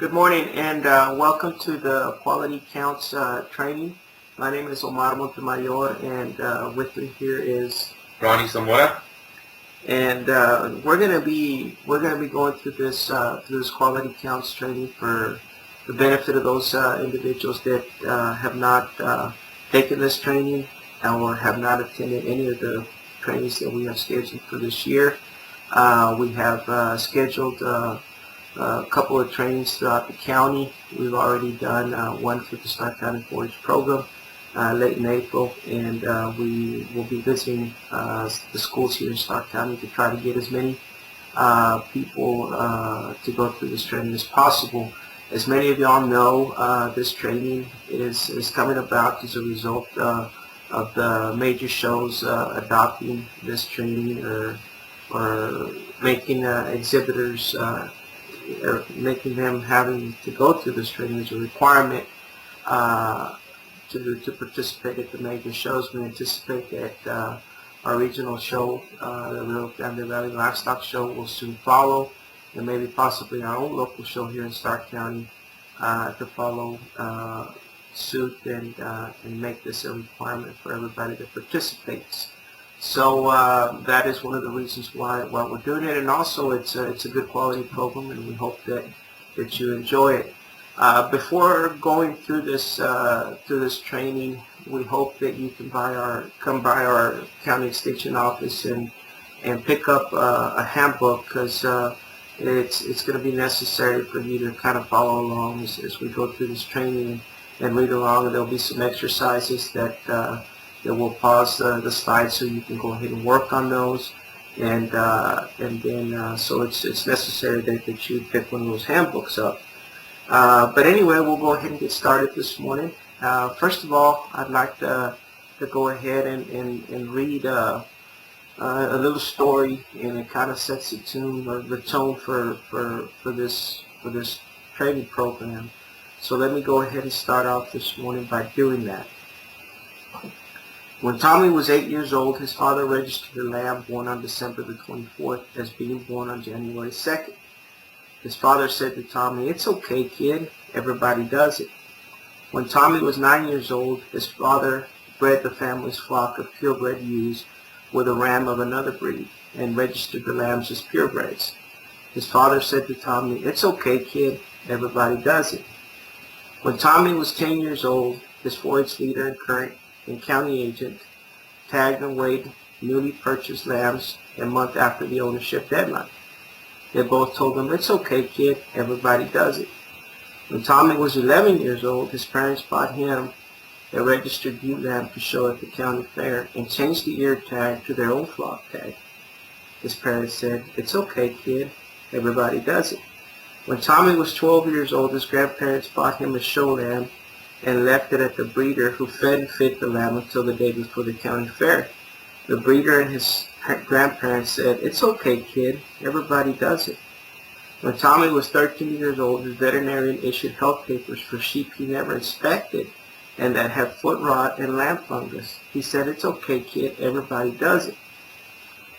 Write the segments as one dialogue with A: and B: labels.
A: Good morning and welcome to the Quality Counts training. My name is Omar Montemayor and with me here is
B: Ronnie Zamora.
A: and we're gonna be going through this Quality Counts training for the benefit of those individuals that have not taken this training or have not attended any of the trainings that we have scheduled for this year. We have scheduled a couple of trainings throughout the county. We've already done one for the Stark County 4-H program late in April, and we will be visiting the schools here in Stark County to try to get as many people to go through this training as possible. As many of y'all know, this training is coming about as a result of the major shows adopting this training or making exhibitors or making them having to go through this training as a requirement to participate at the major shows. We anticipate that our regional show, the Rio Grande Valley Livestock Show, will soon follow, and maybe possibly our own local show here in Stark County to follow suit and make this a requirement for everybody that participates. So that is one of the reasons why we're doing it, and also it's a good quality program, and we hope that you enjoy it. Before going through this training, we hope that you can come by our county extension office and pick up a handbook, because it's going to be necessary for you to kind of follow along as we go through this training and read along. And there'll be some exercises that we'll pause the slides so you can go ahead and work on those, and then so it's necessary that you pick one of those handbooks up. But anyway, we'll go ahead and get started this morning. First of all, I'd like to go ahead and read a little story, and it kind of sets the tone for this training program. So let me go ahead and start off this morning by doing that. When Tommy was 8 years old, his father registered a lamb born on December the 24th as being born on January 2nd. His father said to Tommy, "It's okay, kid. Everybody does it." When Tommy was 9 years old, his father bred the family's flock of purebred ewes with a ram of another breed and registered the lambs as purebreds. His father said to Tommy, "It's okay, kid. Everybody does it." When Tommy was 10 years old, his 4-H leader and current and county agent tagged and weighed newly purchased lambs a month after the ownership deadline. They both told him, "It's okay, kid. Everybody does it." When Tommy was 11 years old, his parents bought him a registered ewe lamb to show at the county fair and changed the ear tag to their own flock tag. His parents said, "It's okay, kid. Everybody does it." When Tommy was 12 years old, his grandparents bought him a show lamb and left it at the breeder, who fed and fed the lamb until the day before the county fair. The breeder and his grandparents said, "It's okay, kid. Everybody does it." When Tommy was 13 years old, his veterinarian issued health papers for sheep he never inspected and that had foot rot and lamb fungus. He said, "It's okay, kid. Everybody does it."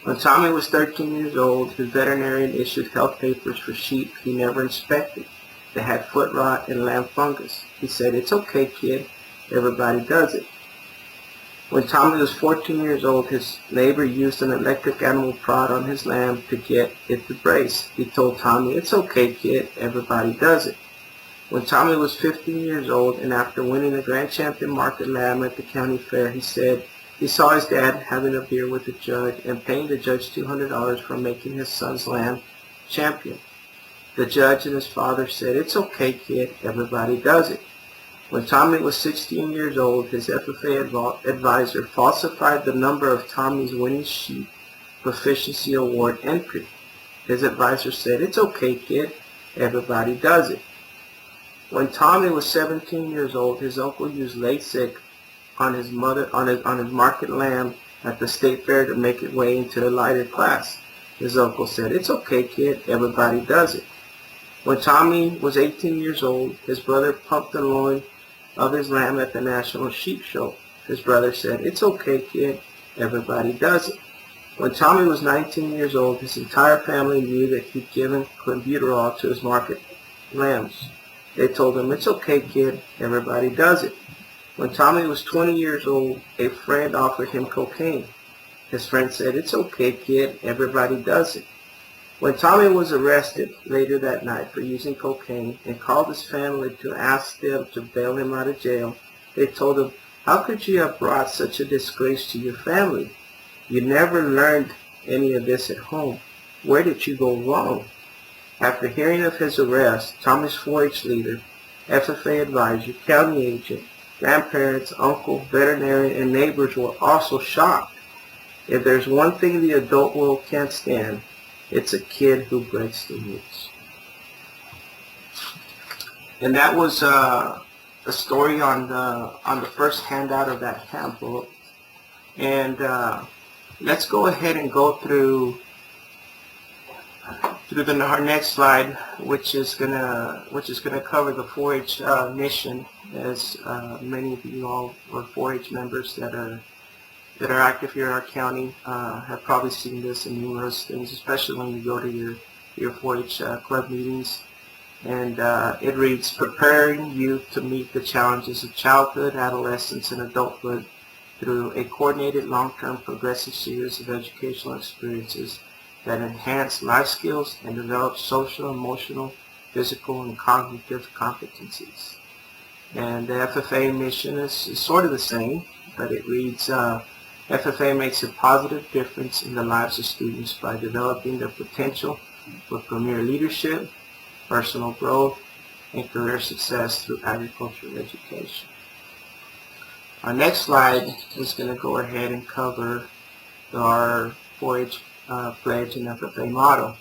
A: When Tommy was 13 years old, his veterinarian issued health papers for sheep he never inspected that had foot rot and lamb fungus. He said, "It's okay, kid. Everybody does it." When Tommy was 14 years old, his neighbor used an electric animal prod on his lamb to get it to brace. He told Tommy, "It's okay, kid. Everybody does it." When Tommy was 15 years old, and after winning the Grand Champion Market Lamb at the county fair, he said he saw his dad having a beer with the judge and paying the judge $200 for making his son's lamb champion. The judge and his father said, "It's okay, kid. Everybody does it." When Tommy was 16 years old, his FFA advisor falsified the number of Tommy's winning sheep proficiency award entry. His advisor said, "It's okay, kid. Everybody does it." When Tommy was 17 years old, his uncle used LASIK on his market lamb at the state fair to make it way into the lighter class. His uncle said, "It's okay, kid. Everybody does it." When Tommy was 18 years old, his brother pumped the loin of his lamb at the National Sheep Show. His brother said, "It's okay, kid. Everybody does it." When Tommy was 19 years old, his entire family knew that he'd given clenbuterol to his market lambs. They told him, "It's okay, kid. Everybody does it." When Tommy was 20 years old, a friend offered him cocaine. His friend said, "It's okay, kid. Everybody does it." When Tommy was arrested later that night for using cocaine and called his family to ask them to bail him out of jail, they told him, "How could you have brought such a disgrace to your family? You never learned any of this at home. Where did you go wrong?" After hearing of his arrest, Tommy's 4-H leader, FFA advisor, county agent, grandparents, uncle, veterinarian, and neighbors were also shocked. If there's one thing the adult world can't stand, it's a kid who breaks the rules. And that was a story on the first handout of that handbook. And let's go ahead and go through our next slide, which is gonna cover the 4-H mission, as many of you all are 4-H members that are active here in our county have probably seen this in numerous things, especially when you go to your 4-H club meetings. And it reads, "Preparing youth to meet the challenges of childhood, adolescence, and adulthood through a coordinated, long-term, progressive series of educational experiences that enhance life skills and develop social, emotional, physical, and cognitive competencies." And the FFA mission is sort of the same, but it reads, "FFA makes a positive difference in the lives of students by developing their potential for premier leadership, personal growth, and career success through agricultural education." Our next slide is going to go ahead and cover our 4-H pledge and FFA motto.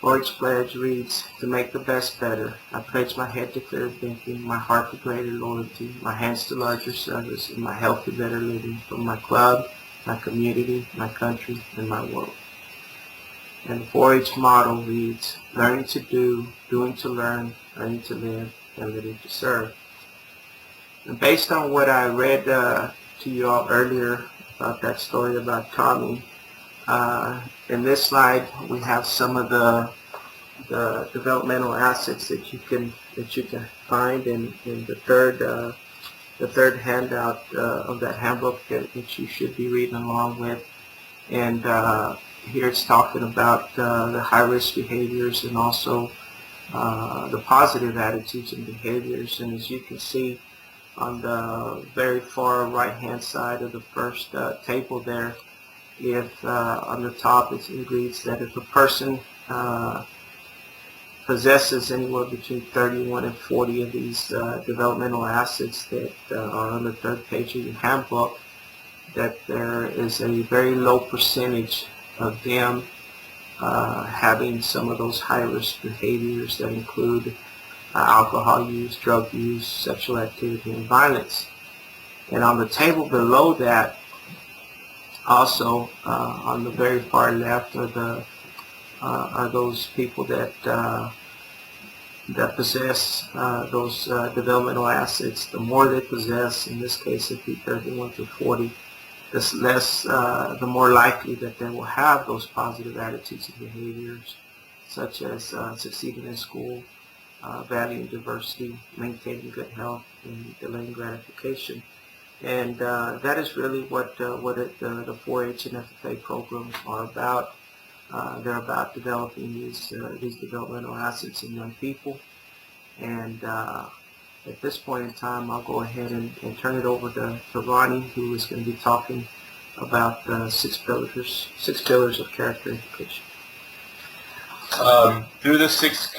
A: 4-H pledge reads, "To make the best better, I pledge my head to clear thinking, my heart to greater loyalty, my hands to larger service, and my health to better living for my club, my community, my country, and my world." And the 4-H motto reads, "Learning to do, doing to learn, learning to live, and living to serve." And based on what I read to you all earlier about that story about Tommy, in this slide we have some of the developmental assets that you can find in the third handout of that handbook that you should be reading along with. And here it's talking about the high-risk behaviors and also the positive attitudes and behaviors. And as you can see on the very far right-hand side of the first table there, if on the top it reads that if a person possesses anywhere between 31 and 40 of these developmental assets that are on the third page of your handbook, that there is a very low percentage of them having some of those high-risk behaviors that include alcohol use, drug use, sexual activity, and violence. And on the table below that, also on the very far left are those people that possess those developmental assets. The more they possess, in this case it'd be 31 to 40, the more likely that they will have those positive attitudes and behaviors, such as succeeding in school, valuing diversity, maintaining good health, and delaying gratification. And that is really what the 4-H and FFA programs are about. They're about developing these developmental assets in young people. And at this point in time, I'll go ahead and turn it over to Ronnie, who is going to be talking about the six pillars of character education.
B: Through the six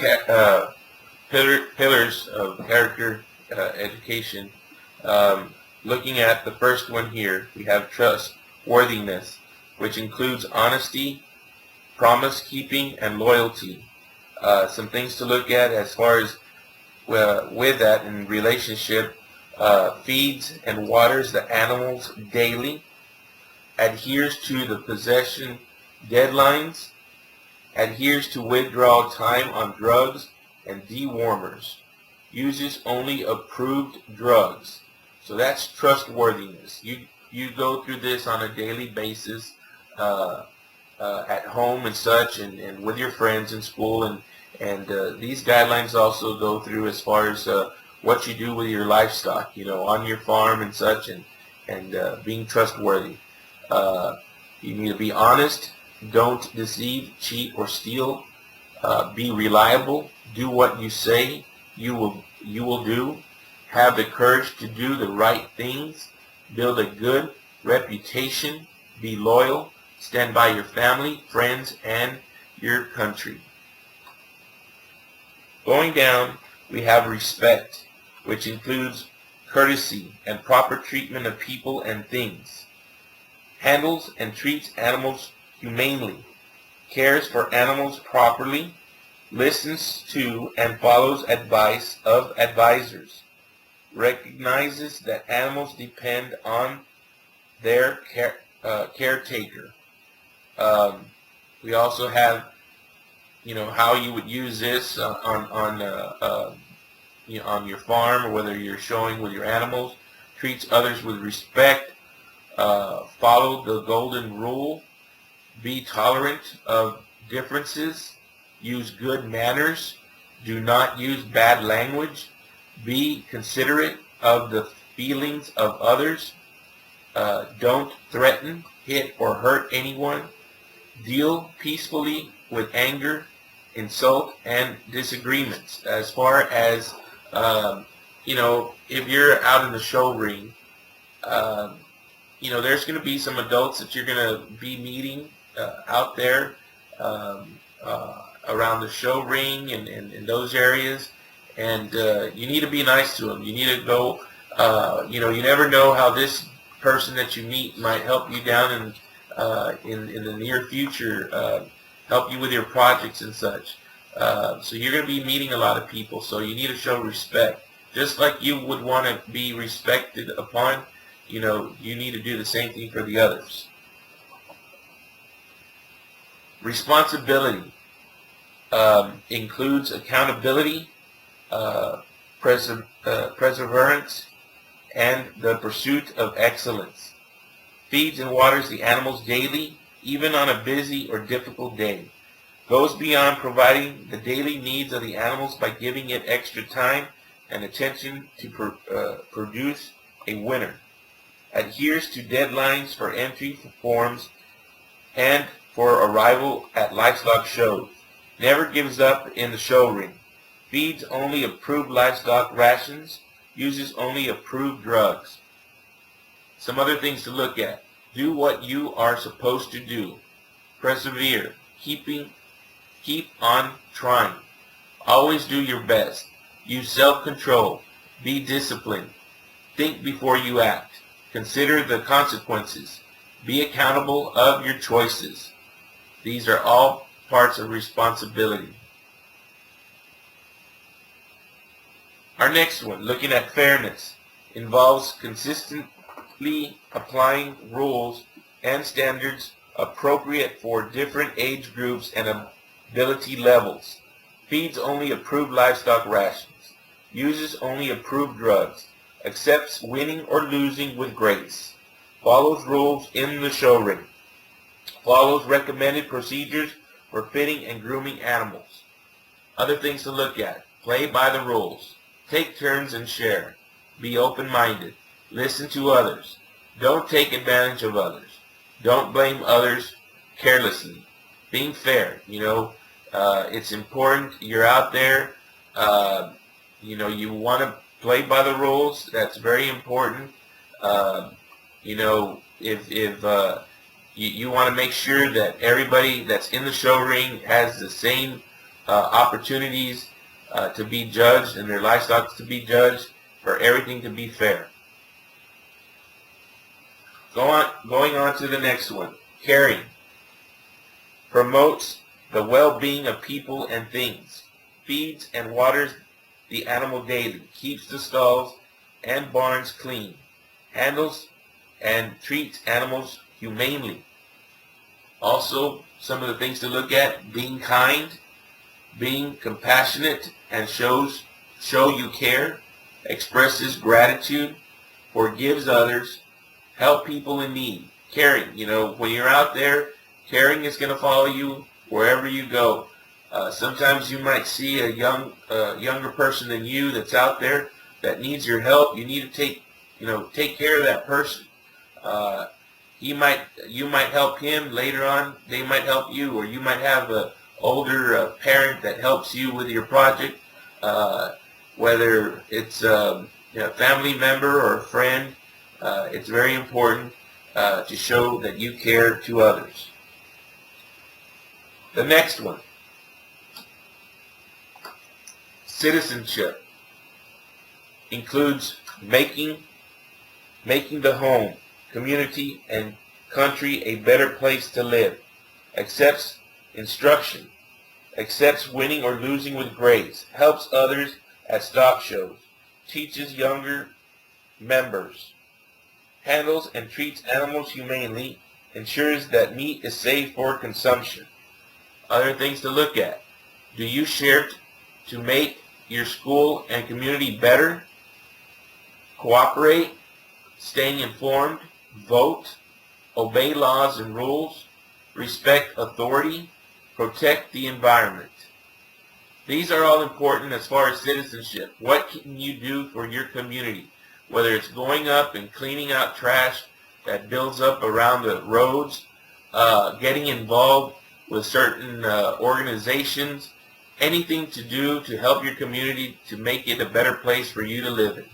B: pillars of character education, looking at the first one here, we have trustworthiness, which includes honesty, promise keeping, and loyalty. Some things to look at as far as with that in relationship: feeds and waters the animals daily, adheres to the possession deadlines, adheres to withdrawal time on drugs and dewormers, uses only approved drugs. So that's trustworthiness. You go through this on a daily basis at home and such, and with your friends in school, And these guidelines also go through as far as what you do with your livestock, on your farm and such, and being trustworthy. You need to be honest. Don't deceive, cheat, or steal. Be reliable. Do what you say you will do. Have the courage to do the right things. Build a good reputation. Be loyal. Stand by your family, friends, and your country. Going down, we have respect, which includes courtesy and proper treatment of people and things. Handles and treats animals humanely. Cares for animals properly. Listens to and follows advice of advisors. Recognizes that animals depend on their caretaker. We also have, how you would use this on your farm, or whether you're showing with your animals. Treats others with respect. Follow the golden rule. Be tolerant of differences. Use good manners. Do not use bad language. Be considerate of the feelings of others. Don't threaten, hit, or hurt anyone. Deal peacefully with anger, insult, and disagreements. As far as, if you're out in the show ring, there's going to be some adults that you're going to be meeting out there around the show ring and in those areas, and you need to be nice to them. You need to go, you never know how this person that you meet might help you down in the near future, help you with your projects and such. So you're going to be meeting a lot of people, so you need to show respect. Just like you would want to be respected upon, you need to do the same thing for the others. Responsibility includes accountability, perseverance, and the pursuit of excellence. Feeds and waters the animals daily, even on a busy or difficult day. Goes beyond providing the daily needs of the animals by giving it extra time and attention to produce a winner. Adheres to deadlines for entry for forms and for arrival at livestock shows. Never gives up in the show ring. Feeds only approved livestock rations. Uses only approved drugs. Some other things to look at. Do what you are supposed to do. Persevere. Keep on trying. Always do your best. Use self-control. Be disciplined. Think before you act. Consider the consequences. Be accountable of your choices. These are all parts of responsibility. Our next one, looking at fairness, involves consistently applying rules and standards appropriate for different age groups and ability levels. Feeds only approved livestock rations. Uses only approved drugs. Accepts winning or losing with grace. Follows rules in the show ring. Follows recommended procedures for fitting and grooming animals. Other things to look at. Play by the rules. Take turns and share. Be open-minded. Listen to others. Don't take advantage of others. Don't blame others carelessly. Being fair, it's important. You're out there, you want to play by the rules. That's very important. If you want to make sure that everybody that's in the show ring has the same opportunities to be judged and their livestock to be judged, for everything to be fair. Going on to the next one. Caring. Promotes the well-being of people and things. Feeds and waters the animal daily. Keeps the stalls and barns clean. Handles and treats animals humanely. Also, some of the things to look at: being kind, being compassionate, and show you care, expresses gratitude, forgives others, help people in need. Caring, when you're out there, caring is going to follow you wherever you go. Sometimes you might see a younger person than you that's out there that needs your help. You need to take care of that person. You might help him later on. They might help you, or you might have an older parent that helps you with your project. Whether it's a family member or a friend, it's very important to show that you care to others. The next one, citizenship, includes making the home, community, and country a better place to live, accepts instruction, accepts winning or losing with grace, helps others at stock shows, teaches younger members, handles and treats animals humanely, ensures that meat is safe for consumption. Other things to look at. Do you share to make your school and community better? Cooperate, staying informed, vote, obey laws and rules, respect authority, protect the environment. These are all important as far as citizenship. What can you do for your community? Whether it's going up and cleaning out trash that builds up around the roads, getting involved with certain organizations, anything to do to help your community to make it a better place for you to live in.